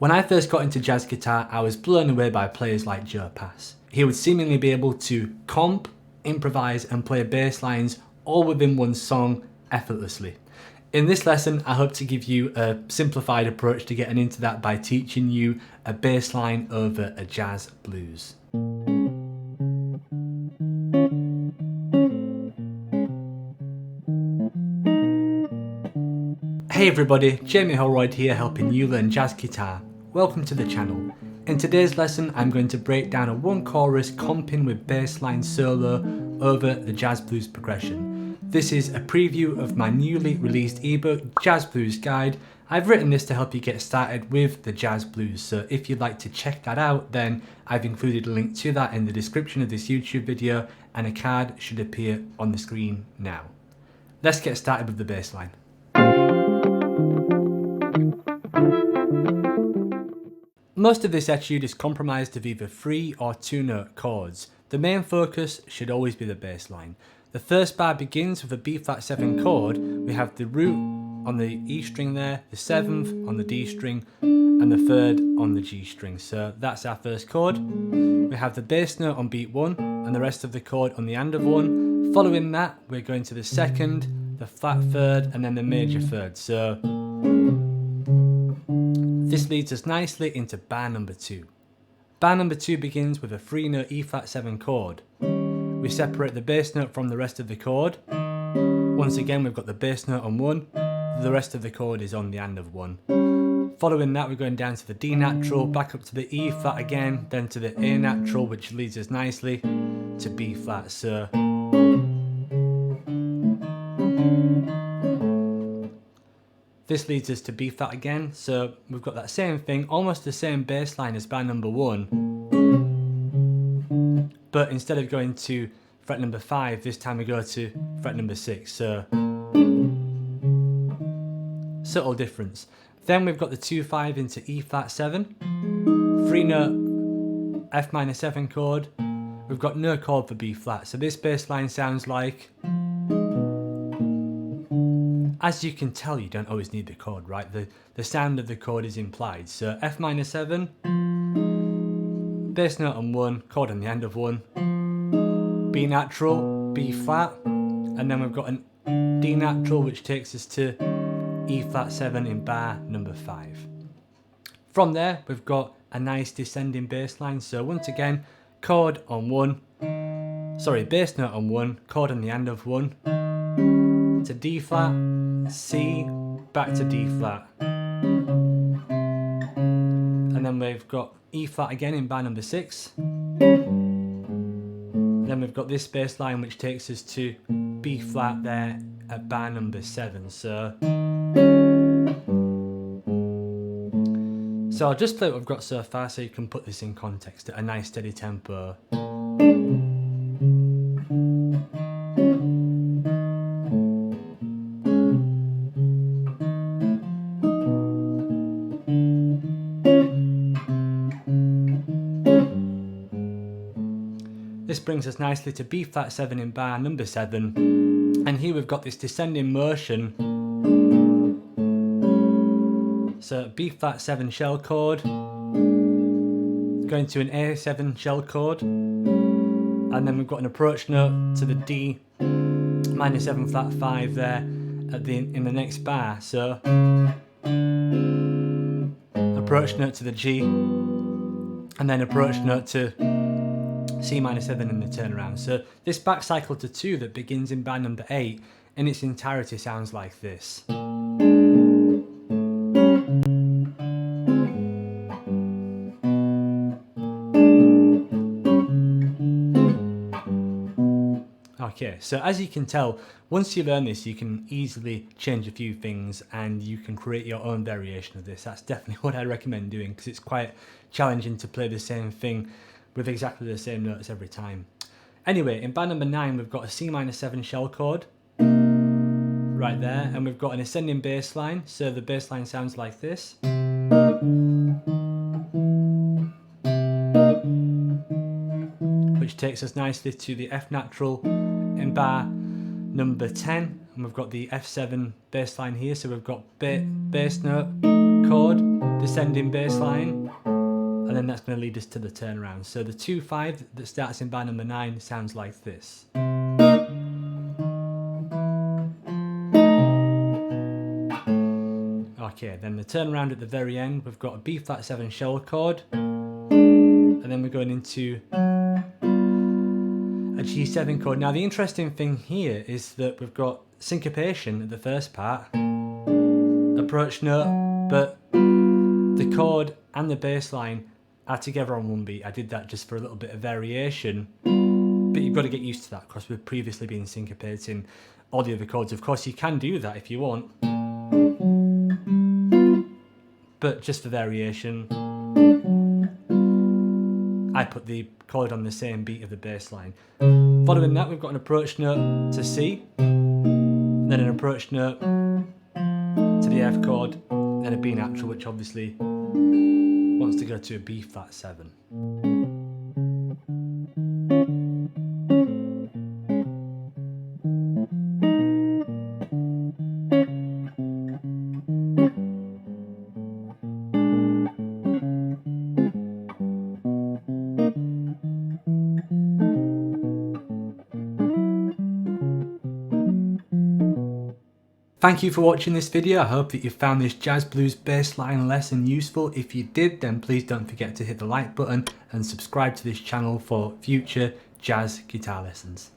When I first got into jazz guitar, I was blown away by players like Joe Pass. He would seemingly be able to comp, improvise and play bass lines all within one song effortlessly. In this lesson, I hope to give you a simplified approach to getting into that by teaching you a bass line over a jazz blues. Hey everybody, Jamie Holroyd here helping you learn jazz guitar. Welcome to the channel. In today's lesson I'm going to break down a one chorus comping with bass line solo over the jazz blues progression. This is a preview of my newly released ebook, Jazz Blues Guide. I've written this to help you get started with the jazz blues, so if you'd like to check that out, then I've included a link to that in the description of this YouTube video, and a card should appear on the screen now. Let's get started with the bass line. Most of this etude is comprised of either 3 or 2 note chords. The main focus should always be the bass line. The first bar begins with a B flat 7 chord. We have the root on the E string there, the 7th on the D string, and the 3rd on the G string. So that's our first chord. We have the bass note on beat 1 and the rest of the chord on the and of 1. Following that, we're going to the 2nd, the flat 3rd, and then the major 3rd. So this leads us nicely into bar number 2. Bar number 2 begins with a 3 note E flat 7 chord. We separate the bass note from the rest of the chord. Once again we've got the bass note on 1, the rest of the chord is on the and of 1. Following that we're going down to the D natural, back up to the E flat again, then to the A natural, which leads us nicely to B flat. So this leads us to B flat again, so we've got that same thing, almost the same bass line as bar number 1, but instead of going to fret number 5, this time we go to fret number 6, so subtle difference. Then we've got the 2-5 into E flat 7, 3 note F minor 7 chord, we've got no chord for B flat, so this bass line sounds like... As you can tell, you don't always need the chord, right? The sound of the chord is implied. So F minor 7, bass note on 1, chord on the end of 1, B natural, B flat, and then we've got an D natural which takes us to E flat 7 in bar number 5. From there, we've got a nice descending bass line. So once again, chord on 1, sorry, bass note on 1, chord on the end of 1, to D flat, C, back to D flat, and then we've got E flat again in bar number 6, then we've got this bass line which takes us to B flat there at bar number 7. So I'll just play what we've got so far so you can put this in context at a nice steady tempo. This brings us nicely to B flat 7 in bar number 7, and here we've got this descending motion. So B flat 7 shell chord, going to an A7 shell chord, and then we've got an approach note to the D minor 7 flat 5 there in the next bar. So approach note to the G, and then approach note to C minor 7 in the turnaround. So this back cycle to 2 that begins in bar number 8 in its entirety sounds like this. Okay, so as you can tell, once you learn this you can easily change a few things and you can create your own variation of this. That's definitely what I recommend doing, because it's quite challenging to play the same thing with exactly the same notes every time. Anyway, in bar number 9 we've got a C minor 7 shell chord right there, and we've got an ascending bass line, so the bass line sounds like this. Which takes us nicely to the F natural in bar number 10, and we've got the F7 bass line here, so we've got bass note, chord, descending bass line, and then that's going to lead us to the turnaround. So the 2-5 that starts in bar number 9 sounds like this. Okay, then the turnaround at the very end, we've got a B flat 7 shell chord, and then we're going into a G7 chord. Now the interesting thing here is that we've got syncopation at the first part, approach note, but the chord and the bass line are together on one beat. I did that just for a little bit of variation, but you've got to get used to that because we've previously been syncopating all the other chords. Of course you can do that if you want, but just for variation I put the chord on the same beat of the bass line. Following that, we've got an approach note to C, then an approach note to the F chord, then a B natural, which obviously wants to go to a B flat 7. Thank you for watching this video. I hope that you found this jazz blues bassline lesson useful. If you did, then please don't forget to hit the like button and subscribe to this channel for future jazz guitar lessons.